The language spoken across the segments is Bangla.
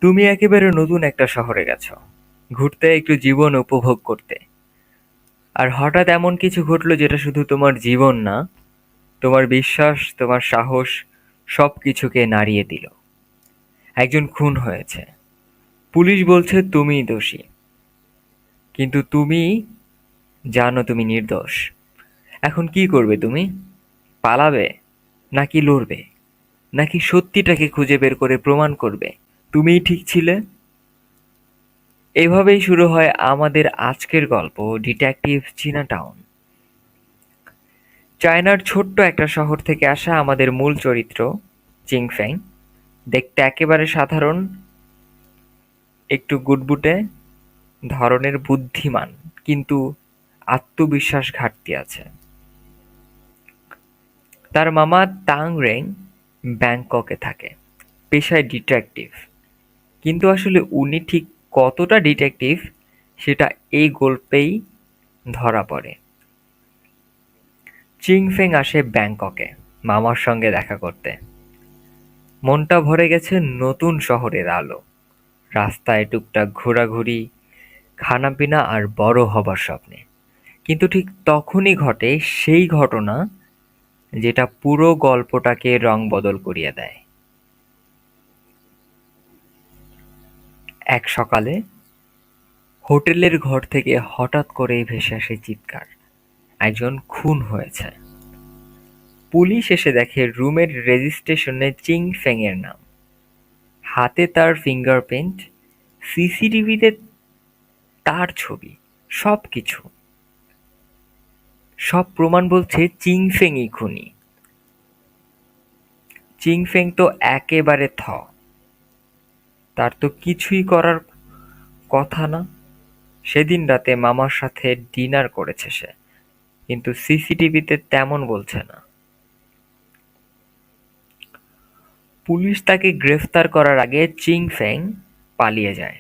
তুমি একেবারে নতুন একটা শহরে গেছো, ঘুরতে, একটু জীবন উপভোগ করতে। আর হঠাৎ এমন কিছু ঘটলো যেটা শুধু তোমার জীবন না, তোমার বিশ্বাস, তোমার সাহস সবকিছুকে নাড়িয়ে দিল। একজন খুন হয়েছে, পুলিশ বলছে তুমিই দোষী, কিন্তু তুমি জানো তুমি নির্দোষ। এখন কি করবে তুমি? পালাবে, নাকি লড়বে, নাকি সত্যিটাকে খুঁজে বের করে প্রমাণ করবে তুমিই ঠিক ছিলে? এভাবেই শুরু হয় আমাদের আজকের গল্প, ডিটেকটিভ চীনাটাউন। চায়নার ছোট্ট একটা শহর থেকে আসা আমাদের মূল চরিত্র চিংফেং দেখতে একেবারে সাধারণ, একটু গুটগুটে ধরনের বুদ্ধিমান, কিন্তু আত্মবিশ্বাস ঘাটতি আছে। তার মামা তাং রেং ব্যাংককে থাকে, পেশায় ডিটেকটিভ। কিন্তু আসলে উনি ঠিক কতটা ডিটেকটিভ সেটা এই গল্পেই ধরা পড়ে। চিংফেং আসে ব্যাংককে মামার সঙ্গে দেখা করতে। মনটা ভরে গেছে নতুন শহরের আলো, রাস্তায় টুকটাক ঘোরাঘুরি, খানাপিনা আর বড় হবার স্বপ্নে। কিন্তু ঠিক তখনই ঘটে সেই ঘটনা যেটা পুরো গল্পটাকে রং বদল করিয়ে দেয়। এক সকালে হোটেলের ঘর থেকে হঠাৎ করেই ভেসে আসে চিৎকার, একজন খুন হয়েছে। পুলিশ এসে দেখে রুমের রেজিস্ট্রেশনে চিং ফেং এর নাম, হাতে তার ফিঙ্গারপ্রিন্ট, সিসিটিভিতে তার ছবি, সবকিছু। সব প্রমাণ বলছে চিং ফেংই খুনি। চিং ফেং তো একেবারে তার তো কিছুই করার কথা না। সেদিন রাতে মামার সাথে ডিনার করেছে সে, কিন্তু সিসিটিভিতে তেমন বলছে না। পুলিশ তাকে গ্রেফতার করার আগে চিং ফেং পালিয়ে যায়।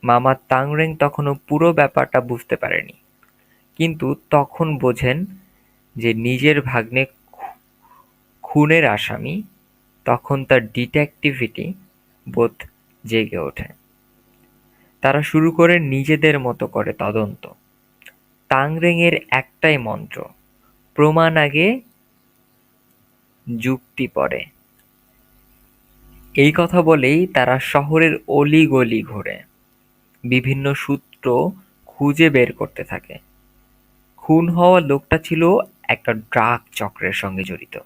মামা তাংরেং তখনও পুরো ব্যাপারটা বুঝতে পারেনি, কিন্তু তখন বোঝেন যে নিজের ভাগ্নে খুনের আসামি। তখন তার ডিটেকটিভিটি বোধ জেগে ওঠে। তারা শুরু করে নিজেদের মতো করে তদন্ত। তাংরেং-এর একটাই মন্ত্র, প্রমাণ আগে, যুক্তি পরে। এই কথা বলেই তারা শহরের অলি-গলি ঘোরে, বিভিন্ন সূত্র খুঁজে বের করতে থাকে। খুন হওয়া লোকটা ছিল একটা ড্রাগ চক্রের সঙ্গে জড়িত।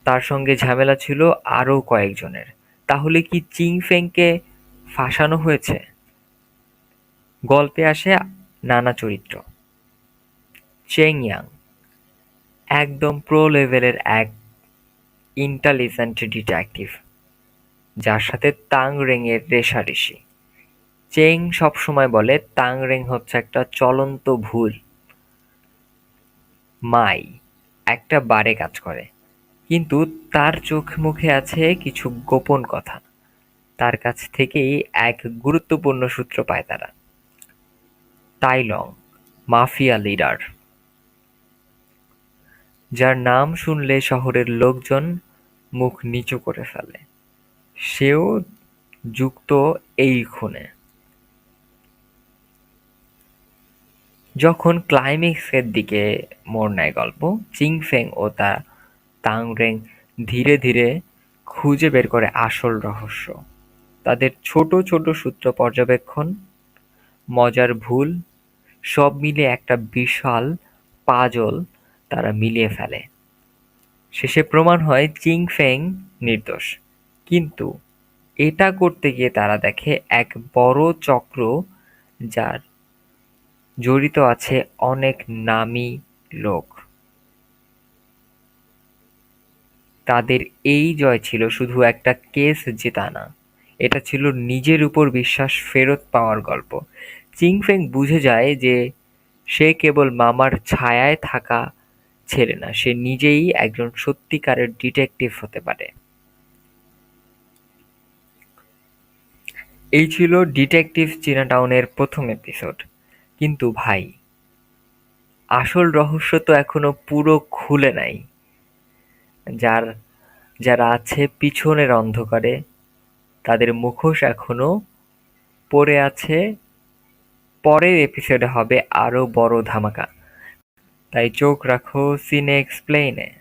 তার সঙ্গে ঝামেলা ছিল আরও কয়েকজনের। তাহলে কি চিং ফেংকে ফাঁসানো হয়েছে? গল্পে আসে নানা চরিত্র। চেং ইয়াং একদম প্রো লেভেলের এক ইন্টেলিজেন্ট ডিটেকটিভ, যার সাথে তাং রেং-এর রেষারেষি। চেং সবসময় বলে তাং রেং হচ্ছে একটা চলন্ত ভুল। মাই একটা বারে কাজ করে, কিন্তু তার চোখ মুখে আছে কিছু গোপন কথা। তার কাছ থেকেই এক গুরুত্বপূর্ণ সূত্র পায় তারা। তাইলং মাফিয়া লিডার, যার নাম শুনলে শহরের লোকজন মুখ নিচু করে ফেলে, সেও যুক্ত এই খুনে। যখন ক্লাইম্যাক্সের দিকে মোড় নেয় গল্প, চিং ফেং ও তাং রেং ধীরে ধীরে খুঁজে বের করে আসল রহস্য। তাদের ছোট ছোট সূত্র পর্যবেক্ষণ, মজার ভুল, সব মিলে একটা বিশাল পাজল তারা মিলিয়ে ফেলে। শেষে প্রমাণ হয় চিং ফেং নির্দোষ। কিন্তু এটা করতে গিয়ে তারা দেখে এক বড় চক্র, যার জড়িত আছে অনেক নামী লোক। তাদের এই জয় ছিল শুধু একটা কেস জেতা না, এটা ছিল নিজের উপর বিশ্বাস ফেরত পাওয়ার গল্প। চিং ফেং বুঝে যায় যে সে কেবল মামার ছায়ায় থাকা ছেলে না, সে নিজেই একজন সত্যিকারের ডিটেকটিভ হতে পারে। এই ছিল ডিটেকটিভ চীনাটাউনের প্রথম এপিসোড। কিন্তু ভাই, আসল রহস্য তো এখনো পুরো খুলে নাই। যার যারা আছে পিছনের অন্ধকারে, তাদের মুখোশ এখনো পড়ে আছে, পরের এপিসোডে হবে আরো বড় ধামাকা। তাই চোখ রাখো সিনে এক্সপ্লেইনে।